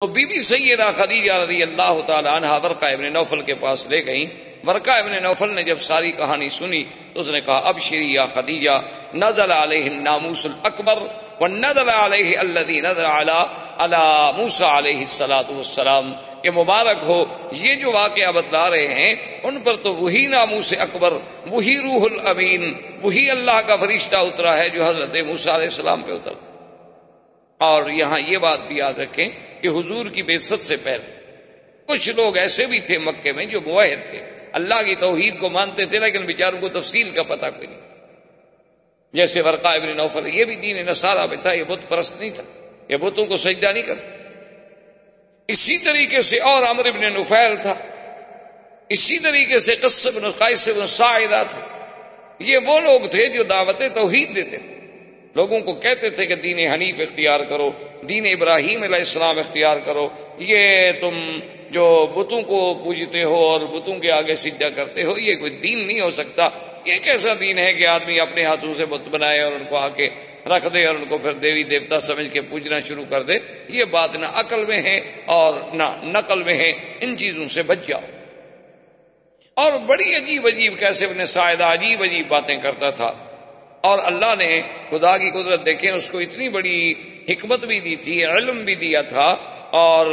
تو be be سیدہ خدیجہ رضی اللہ تعالی عنہ ورقہ ابن نوفل کے پاس لے گئیں. ورقہ ابن نوفل نے جب ساری کہانی سنی تو اس نے کہا ابشری یا خدیجہ نزل علیہ الناموس الاکبر ونزل علیہ الذی نزل علی موسیٰ علیہ الصلاۃ والسلام، کہ مبارک ہو یہ جو واقعہ بتلا رہے ہیں ان پر تو وہی ناموس اکبر، وہی روح الامین، وہی اللہ کا فرشتہ اترا ہے جو حضرت موسیٰ علیہ السلام پہ اترا. اور یہاں یہ بات بھی یاد رکھیں کہ حضور کی بعثت سے پہلے کچھ لوگ ایسے بھی تھے مکے میں جو موحد تھے، اللہ کی توحید کو مانتے تھے، لیکن بیچاروں کو تفصیل کا پتہ کوئی نہیں. جیسے ورقہ ابن نوفل، یہ بھی دین نصارہ میں تھا، یہ بت پرست نہیں تھا، یہ بتوں کو سجدہ نہیں کرتا. اسی طریقے سے اور عمرو ابن نفیل تھا، اسی طریقے سے قص بن قیس بن ساعدہ تھا. یہ وہ لوگ تھے جو دعوت توحید دیتے تھے، لوگوں کو کہتے تھے کہ دین حنیف اختیار کرو، دین ابراہیم علیہ السلام اختیار کرو. یہ تم جو بتوں کو پوجتے ہو اور بتوں کے آگے سجدہ کرتے ہو، یہ کوئی دین نہیں ہو سکتا. یہ کیسا دین ہے کہ آدمی اپنے ہاتھوں سے بت بنائے اور ان کو آ کے رکھ دے اور ان کو پھر دیوی دیوتا سمجھ کے پوجنا شروع کر دے. یہ بات نہ عقل میں ہے اور نہ نقل میں ہے. ان چیزوں سے بچ جاؤ. اور بڑی عجیب عجیب کیسے ابن ساعدہ عجیب عجیب باتیں کرتا تھا، اور اللہ نے خدا کی قدرت دیکھیں، اس کو اتنی بڑی حکمت بھی دی تھی، علم بھی دیا تھا، اور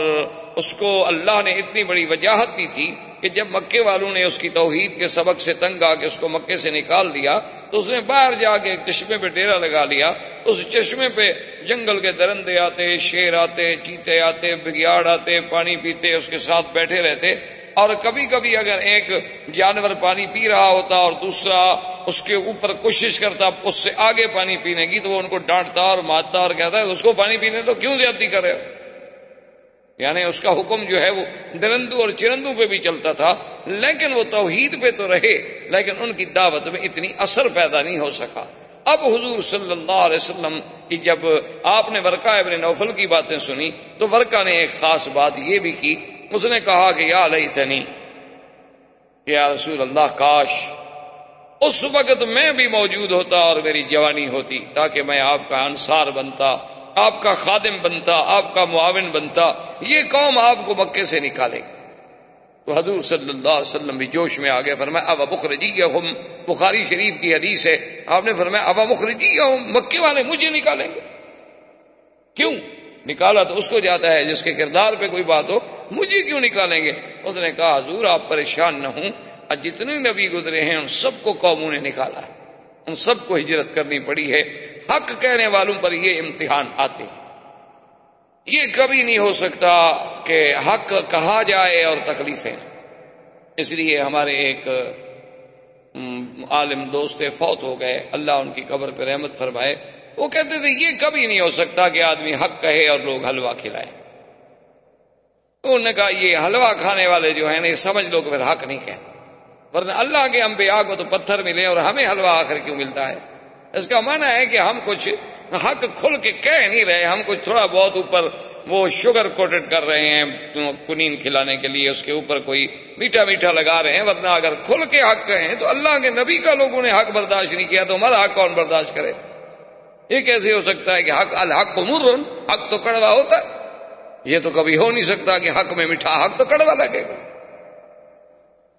اس کو اللہ نے اتنی بڑی وجاہت دی تھی کہ جب مکے والوں نے اس کی توحید کے سبق سے تنگ آ کے اس کو مکے سے نکال دیا تو اس نے باہر جا کے ایک چشمے پہ ڈیرا لگا لیا. اس چشمے پہ جنگل کے درندے آتے، شیر آتے، چیتے آتے، بگیاڑ آتے، پانی پیتے، اس کے ساتھ بیٹھے رہتے. اور کبھی کبھی اگر ایک جانور پانی پی رہا ہوتا اور دوسرا اس کے اوپر کوشش کرتا اس سے آگے پانی پینے کی تو وہ ان کو ڈانٹتا اور مارتا اور کہتا ہے اس کو پانی پینے تو کیوں زیادتی کر رہے ہو. یعنی اس کا حکم جو ہے وہ درندوں اور چرندوں پہ بھی چلتا تھا، لیکن وہ توحید پہ تو رہے، لیکن ان کی دعوت میں اتنی اثر پیدا نہیں ہو سکا. اب حضور صلی اللہ علیہ وسلم کی جب آپ نے ورقہ ابن نوفل کی باتیں سنی تو ورقہ نے ایک خاص بات یہ بھی کی. اس نے کہا کہ یا لیتنی، کہ یا رسول اللہ کاش اس وقت میں بھی موجود ہوتا اور میری جوانی ہوتی، تاکہ میں آپ کا انصار بنتا، آپ کا خادم بنتا، آپ کا معاون بنتا، یہ قوم آپ کو مکے سے نکالے. تو حضور صلی اللہ علیہ وسلم بھی جوش میں آگے فرمایا اب مخرجیہم، بخاری شریف کی حدیث ہے، آپ نے فرمایا اب مخرجیہم، مکے والے مجھے نکالیں گے. کیوں نکالا تو اس کو جاتا ہے جس کے کردار پہ کوئی بات ہو، مجھے کیوں نکالیں گے؟ اس نے کہا حضور آپ پریشان نہ ہوں، جتنے نبی گزرے ہیں ان سب کو قوموں نے نکالا ہے، ان سب کو ہجرت کرنی پڑی ہے. حق کہنے والوں پر یہ امتحان آتے ہیں. یہ کبھی نہیں ہو سکتا کہ حق کہا جائے اور تکلیفیں. اس لیے ہمارے ایک عالم دوست فوت ہو گئے، اللہ ان کی قبر پہ رحمت فرمائے. وہ کہتے تھے یہ کبھی نہیں ہو سکتا کہ آدمی حق کہے اور لوگ حلوہ کھلائیں. انہوں نے کہا یہ حلوہ کھانے والے جو ہیں نا یہ سمجھ لو کہ پھر حق نہیں کہتے، ورنہ اللہ کے انبیاء کو تو پتھر ملے اور ہمیں حلوہ آخر کیوں ملتا ہے؟ اس کا معنی ہے کہ ہم کچھ حق کھل کے کہہ نہیں رہے، ہم کچھ تھوڑا بہت اوپر وہ شوگر کوٹڈ کر رہے ہیں کنین کھلانے کے لیے، اس کے اوپر کوئی میٹھا میٹھا لگا رہے ہیں. ورنہ اگر کھل کے حق کہیں تو اللہ کے نبی کا لوگوں نے حق برداشت نہیں کیا تو ہمارا حق کون برداشت کرے؟ یہ کیسے ہو سکتا ہے کہ الحق مر، حق تو کڑوا ہوتا ہے؟ یہ تو کبھی ہو نہیں سکتا کہ حق میں میٹھا، حق تو کڑوا لگے گا.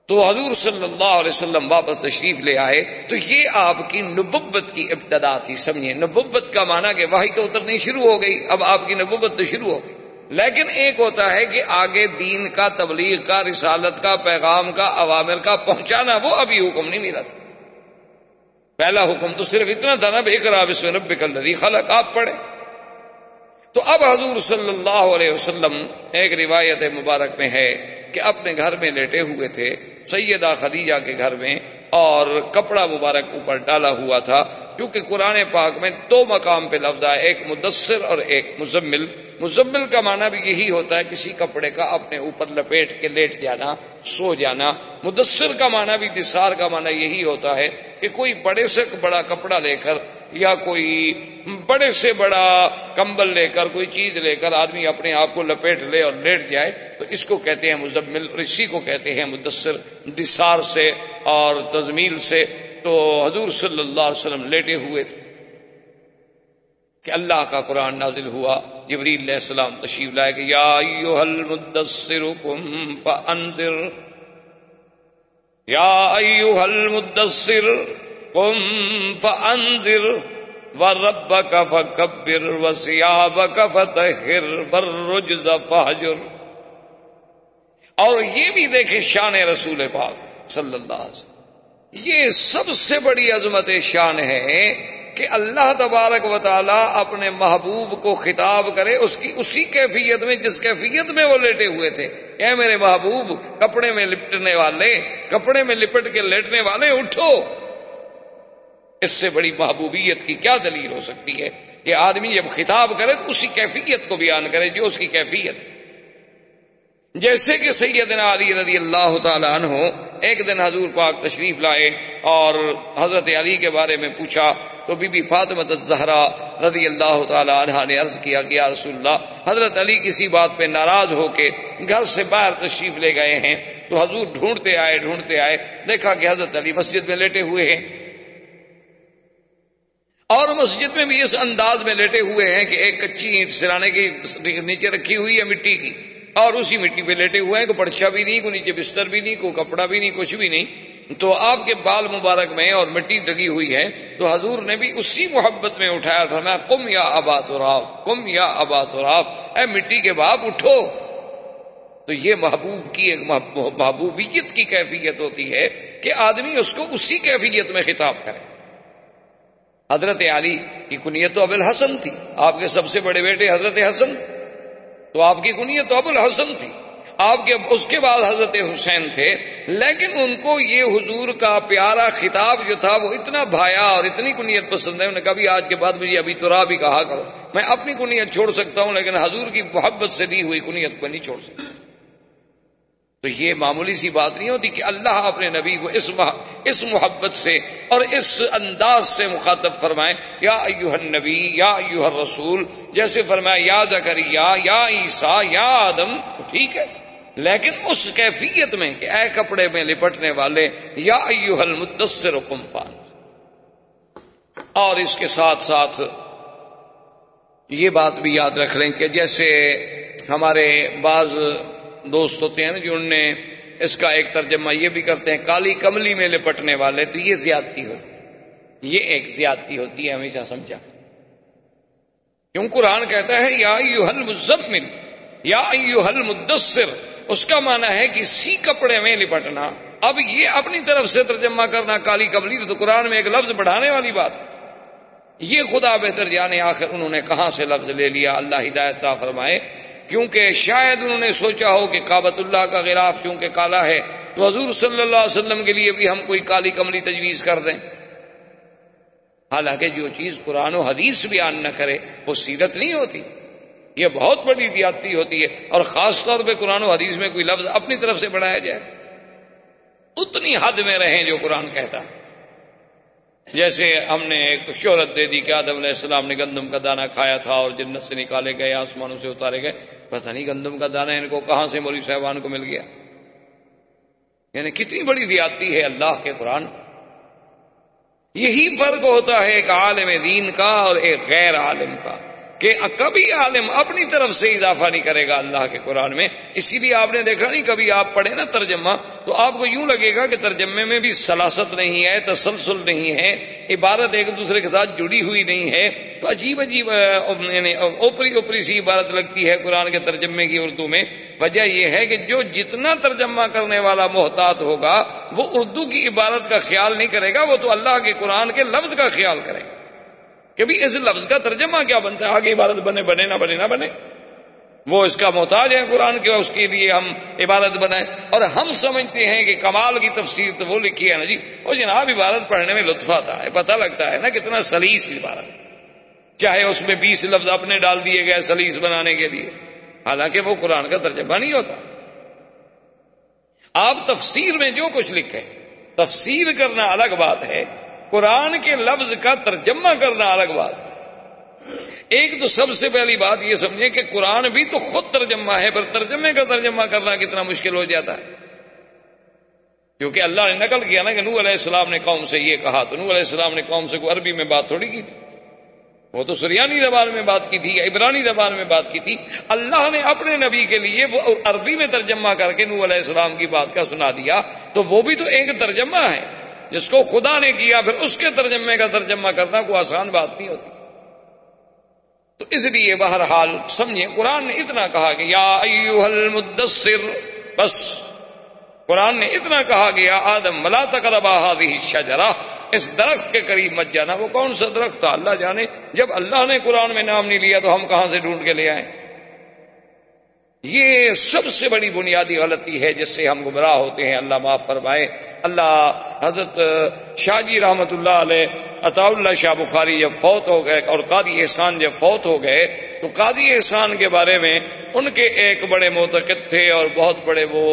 تو حضور صلی اللہ علیہ وسلم واپس تشریف لے آئے تو یہ آپ کی نبوت کی ابتدا تھی. سمجھیں نبوت کا معنی کہ وحی تو اترنی شروع ہو گئی، اب آپ کی نبوت تو شروع ہو گئی. لیکن ایک ہوتا ہے کہ آگے دین کا، تبلیغ کا، رسالت کا، پیغام کا، اوامر کا پہنچانا، وہ ابھی حکم نہیں ملا تھا. پہلا حکم تو صرف اتنا تھا نا اقرأ باسم ربک الذی خلق، آپ پڑھیں. تو اب حضور صلی اللہ علیہ وسلم ایک روایت مبارک میں ہے کہ اپنے گھر میں لیٹے ہوئے تھے سیدہ خدیجہ کے گھر میں، اور کپڑا مبارک اوپر ڈالا ہوا تھا. کیونکہ قرآن پاک میں دو مقام پہ لفظ ہے، ایک مدثر اور ایک مزمل. مزمل کا معنی بھی یہی ہوتا ہے کسی کپڑے کا اپنے اوپر لپیٹ کے لیٹ جانا، سو جانا. مدثر کا معنی بھی، دثار کا معنی یہی ہوتا ہے کہ کوئی بڑے سے بڑا کپڑا لے کر یا کوئی بڑے سے بڑا کمبل لے کر، کوئی چیز لے کر آدمی اپنے آپ کو لپیٹ لے اور لیٹ جائے تو اس کو کہتے ہیں مزمل، اور اسی کو کہتے ہیں مدثر، دثار سے اور تزمیل سے. تو حضور صلی اللہ علیہ وسلم لیٹے ہوئے تھے. اب حضور صلی اللہ علیہ وسلم کہ اللہ کا قرآن نازل ہوا، جبریل علیہ السلام تشریف لائے کہ یا ایھا المدثر قم فانذر، یا ایھا المدثر قم فانذر وربک فکبر وثیابک فطہر والرجز فہجر۔ اور یہ بھی دیکھیں شان رسول پاک صلی اللہ علیہ وسلم، یہ سب سے بڑی عظمت شان ہے کہ اللہ تبارک و تعالی اپنے محبوب کو خطاب کرے اس کی اسی کیفیت میں جس کیفیت میں وہ لیٹے ہوئے تھے۔ اے میرے محبوب، کپڑے میں لپٹنے والے، کپڑے میں لپٹ کے لیٹنے والے، اٹھو۔ اس سے بڑی محبوبیت کی کیا دلیل ہو سکتی ہے کہ آدمی جب خطاب کرے تو اسی کیفیت کو بیان کرے جو اس کی کیفیت۔ جیسے کہ سیدنا علی رضی اللہ تعالی عنہ ایک دن حضور پاک تشریف لائے اور حضرت علی کے بارے میں پوچھا تو بی بی فاطمہ الزہرا رضی اللہ تعالی عنہا نے عرض کیا کہ یا رسول اللہ، حضرت علی کسی بات پہ ناراض ہو کے گھر سے باہر تشریف لے گئے ہیں۔ تو حضور ڈھونڈتے آئے، دیکھا کہ حضرت علی مسجد میں لیٹے ہوئے ہیں، اور مسجد میں بھی اس انداز میں لیٹے ہوئے ہیں کہ ایک کچی اینٹ سرانے کی نیچے رکھی ہوئی ہے مٹی کی، اور اسی مٹی پہ لیٹے ہوئے ہیں، کوئی پرچھا بھی نہیں، کوئی نیچے بستر بھی نہیں، کوئی کپڑا بھی نہیں، کچھ بھی نہیں۔ تو آپ کے بال مبارک میں اور مٹی لگی ہوئی ہے، تو حضور نے بھی اسی محبت میں اٹھایا، فرمایا قم یا ابا تراب، قم یا ابا تراب، اے مٹی کے باپ اٹھو۔ تو یہ محبوب کی ایک محبوبیت کی کیفیت ہوتی ہے کہ آدمی اس کو اسی کیفیت میں خطاب کرے۔ حضرت علی کی کنیت تو ابو الحسن تھی، آپ کے سب سے بڑے بیٹے حضرت حسن تھے، تو آپ کی کنیت تو ابو الحسن تھی۔ آپ کے اس کے بعد حضرت حسین تھے، لیکن ان کو یہ حضور کا پیارا خطاب جو تھا وہ اتنا بھایا اور اتنی کنیت پسند ہے، انہوں نے کبھی آج کے بعد مجھے ابھی تراب ہی کہا کرو، میں اپنی کنیت چھوڑ سکتا ہوں لیکن حضور کی محبت سے دی ہوئی کنیت کو نہیں چھوڑ سکتا۔ تو یہ معمولی سی بات نہیں ہوتی کہ اللہ اپنے نبی کو اس محبت سے اور اس انداز سے مخاطب فرمائے، یا ایھا النبی یا ایھا الرسول، جیسے فرمایا یا زکریا یا عیسیٰ یا آدم، ٹھیک ہے، لیکن اس کیفیت میں کہ اے کپڑے میں لپٹنے والے، یا ایھا المدثر قم فانذر۔ اور اس کے ساتھ ساتھ یہ بات بھی یاد رکھ لیں کہ جیسے ہمارے بعض دوست ہوتے ہیں نا جو ان نے اس کا ایک ترجمہ یہ بھی کرتے ہیں کالی کملی میں لپٹنے والے، تو یہ زیادتی ہوتی ہے، یہ ایک زیادتی ہوتی ہے، ہمیشہ سمجھا۔ کیوں قرآن کہتا ہے یا ایھا المزمل یا ایھا المدثر، اس کا معنی ہے کسی کپڑے میں لپٹنا۔ اب یہ اپنی طرف سے ترجمہ کرنا کالی کملی، تو قرآن میں ایک لفظ بڑھانے والی بات ہے، یہ خدا بہتر جانے آخر انہوں نے کہاں سے لفظ لے لیا، اللہ ہدایت عطا فرمائے۔ کیونکہ شاید انہوں نے سوچا ہو کہ کعبۃ اللہ کا غلاف چونکہ کالا ہے تو حضور صلی اللہ علیہ وسلم کے لیے بھی ہم کوئی کالی کملی تجویز کر دیں، حالانکہ جو چیز قرآن و حدیث بیان نہ کرے وہ سیرت نہیں ہوتی، یہ بہت بڑی زیادتی ہوتی ہے، اور خاص طور پہ قرآن و حدیث میں کوئی لفظ اپنی طرف سے بڑھایا جائے، اتنی حد میں رہیں جو قرآن کہتا ہے۔ جیسے ہم نے ایک شہرت دے دی کہ آدم علیہ السلام نے گندم کا دانہ کھایا تھا اور جنت سے نکالے گئے، آسمانوں سے اتارے گئے، پتہ نہیں گندم کا دانہ ان کو کہاں سے مولوی صاحبان کو مل گیا۔ یعنی کتنی بڑی زیادتی ہے اللہ کے قرآن۔ یہی فرق ہوتا ہے ایک عالم دین کا اور ایک غیر عالم کا، کہ کبھی عالم اپنی طرف سے اضافہ نہیں کرے گا اللہ کے قرآن میں۔ اسی لیے آپ نے دیکھا نہیں، کبھی آپ پڑھیں نا ترجمہ تو آپ کو یوں لگے گا کہ ترجمے میں بھی سلاست نہیں ہے، تسلسل نہیں ہے، عبارت ایک دوسرے کے ساتھ جڑی ہوئی نہیں ہے، تو عجیب عجیب یعنی اوپری سی عبارت لگتی ہے قرآن کے ترجمے کی اردو میں۔ وجہ یہ ہے کہ جو جتنا ترجمہ کرنے والا محتاط ہوگا وہ اردو کی عبارت کا خیال نہیں کرے گا، وہ تو اللہ کے قرآن کے لفظ کا خیال کرے گا کہ بھی اس لفظ کا ترجمہ کیا بنتا ہے، آگے عبارت بنے نہ بنے، وہ اس کا محتاج ہے قرآن کے، اس کے لیے ہم عبارت بنائیں۔ اور ہم سمجھتے ہیں کہ کمال کی تفسیر تو وہ لکھی ہے نا جی، وہ جناب عبارت پڑھنے میں لطف آتا ہے، پتہ لگتا ہے نا کتنا سلیس عبارت، چاہے اس میں 20 لفظ اپنے ڈال دیے گئے سلیس بنانے کے لیے، حالانکہ وہ قرآن کا ترجمہ نہیں ہوتا۔ آپ تفسیر میں جو کچھ لکھیں، تفسیر کرنا الگ بات ہے، قرآن کے لفظ کا ترجمہ کرنا الگ بات ہے۔ ایک تو سب سے پہلی بات یہ سمجھیں کہ قرآن بھی تو خود ترجمہ ہے، پر ترجمے کا ترجمہ کرنا کتنا مشکل ہو جاتا ہے، کیونکہ اللہ نے نقل کیا نا کہ نوح علیہ السلام نے قوم سے یہ کہا، تو نوح علیہ السلام نے قوم سے کوئی عربی میں بات تھوڑی کی تھی، وہ تو سریانی زبان میں بات کی تھی یا عبرانی زبان میں بات کی تھی. اللہ نے اپنے نبی کے لیے وہ عربی میں ترجمہ کر کے نوح علیہ السلام کی بات کا سنا دیا. تو وہ بھی تو ایک ترجمہ ہے جس کو خدا نے کیا، پھر اس کے ترجمے کا ترجمہ کرنا کوئی آسان بات نہیں ہوتی. تو اس لیے بہرحال سمجھیں، قرآن نے اتنا کہا کہ یا ایھا المدثر، بس قرآن نے اتنا کہا کہ یا آدم ولا تقربا هذه الشجرہ، اس درخت کے قریب مت جانا. وہ کون سا درخت تھا اللہ جانے. جب اللہ نے قرآن میں نام نہیں لیا تو ہم کہاں سے ڈھونڈ کے لے آئیں؟ یہ سب سے بڑی بنیادی غلطی ہے جس سے ہم گمراہ ہوتے ہیں. اللہ معاف فرمائے. اللہ حضرت شاہ جی رحمت اللہ علیہ عطا اللہ شاہ بخاری جب فوت ہو گئے اور قاضی احسان جب فوت ہو گئے تو قاضی احسان کے بارے میں ان کے ایک بڑے معتقد تھے اور بہت بڑے وہ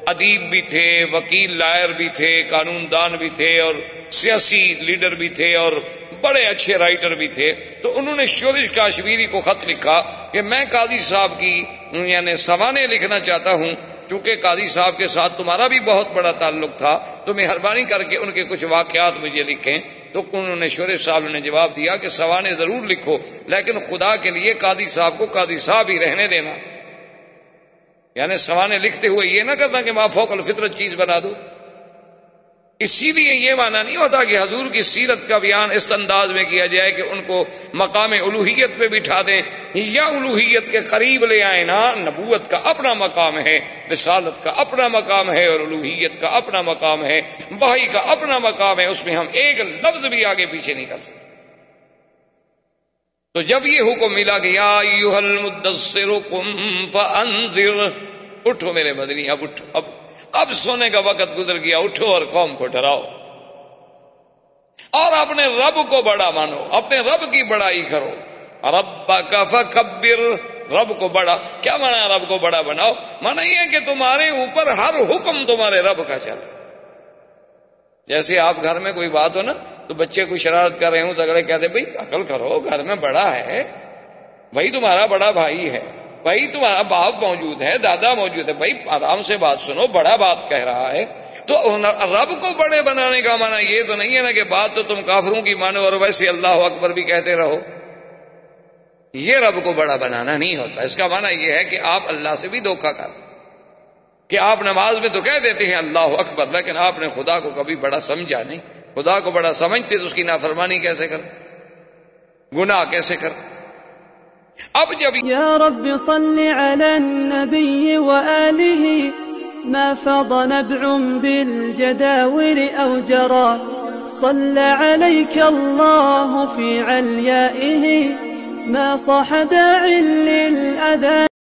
ادیب بھی تھے، وکیل لائر بھی تھے، قانون دان بھی تھے اور سیاسی لیڈر بھی تھے اور بڑے اچھے رائٹر بھی تھے. تو انہوں نے شورش کاشمیری کو خط لکھا کہ میں قاضی صاحب کی یعنی سوانے لکھنا چاہتا ہوں، چونکہ قاضی صاحب کے ساتھ تمہارا بھی بہت بڑا تعلق تھا تو مہربانی کر کے ان کے کچھ واقعات مجھے لکھیں. تو انہوں نے شورش صاحب نے جواب دیا کہ سوانے ضرور لکھو، لیکن خدا کے لیے قاضی صاحب کو قاضی صاحب ہی رہنے دینا. یعنی سوانے لکھتے ہوئے یہ نہ کرنا کہ ما فوق الفطرت چیز بنا دو. اسی لیے یہ معنی نہیں ہوتا کہ حضور کی سیرت کا بیان اس انداز میں کیا جائے کہ ان کو مقام الوہیت پہ بٹھا دیں یا الوہیت کے قریب لے آئیں. نا، نبوت کا اپنا مقام ہے، رسالت کا اپنا مقام ہے اور الوہیت کا اپنا مقام ہے، وحی کا اپنا مقام ہے. اس میں ہم ایک لفظ بھی آگے پیچھے نہیں کر سکتے. تو جب یہ حکم ملا کہ یا ایھا المدثر قم فانذر، اٹھو میرے مدنی، اب اٹھو، اب سونے کا وقت گزر گیا، اٹھو اور قوم کو ڈراؤ اور اپنے رب کو بڑا مانو، اپنے رب کی بڑائی کرو. ربک فکبر، رب کو بڑا. کیا مانا رب کو بڑا بناؤ؟ مانا یہ ہے کہ تمہارے اوپر ہر حکم تمہارے رب کا چلے. جیسے آپ گھر میں کوئی بات ہو نا تو بچے کوئی شرارت کر رہے ہوں تو اگلے کہتے بھائی عقل کرو، گھر میں بڑا ہے، بھائی تمہارا بڑا بھائی ہے، بھائی تمہارا باپ موجود ہے، دادا موجود ہے، بھائی آرام سے بات سنو، بڑا بات کہہ رہا ہے. تو رب کو بڑے بنانے کا معنی یہ تو نہیں ہے نا کہ بات تو تم کافروں کی مانو اور ویسے اللہ اکبر بھی کہتے رہو. یہ رب کو بڑا بنانا نہیں ہوتا. اس کا معنی یہ ہے کہ آپ اللہ سے بھی دھوکہ کر، کہ آپ نماز میں تو کہہ دیتے ہیں اللہ اکبر، لیکن آپ نے خدا کو کبھی بڑا سمجھا نہیں. خدا کو بڑا سمجھتے تو اس کی نافرمانی کیسے کرتے، گناہ کیسے کرتے. اب جب یا رب صل علی النبی وآلہ ما فض نبع بالجداول او جرى، صل علیک اللہ فی علیائہ ما صح داع للأذان.